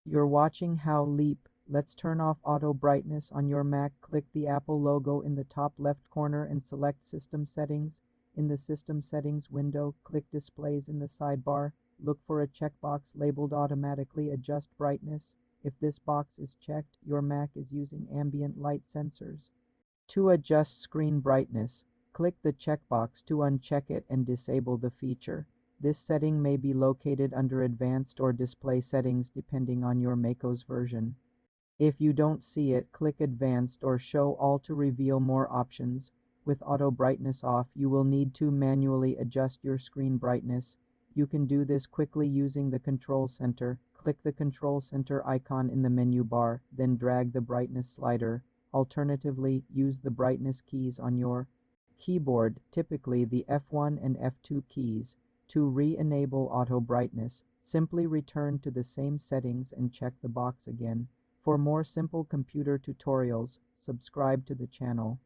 You're watching How Leap. Let's turn off auto brightness on your Mac. Click the Apple logo in the top left corner and select System Settings. In the System Settings window, click Displays in the sidebar. Look for a checkbox labeled Automatically Adjust Brightness. If this box is checked, your Mac is using ambient light sensors. To adjust screen brightness, click the checkbox to uncheck it and disable the feature. This setting may be located under Advanced or Display Settings depending on your macOS version. If you don't see it, click Advanced or Show All to reveal more options. With auto brightness off, you will need to manually adjust your screen brightness. You can do this quickly using the Control Center. Click the Control Center icon in the menu bar, then drag the brightness slider. Alternatively, use the brightness keys on your keyboard, typically the F1 and F2 keys. To re-enable auto brightness, simply return to the same settings and check the box again. For more simple computer tutorials, subscribe to the channel.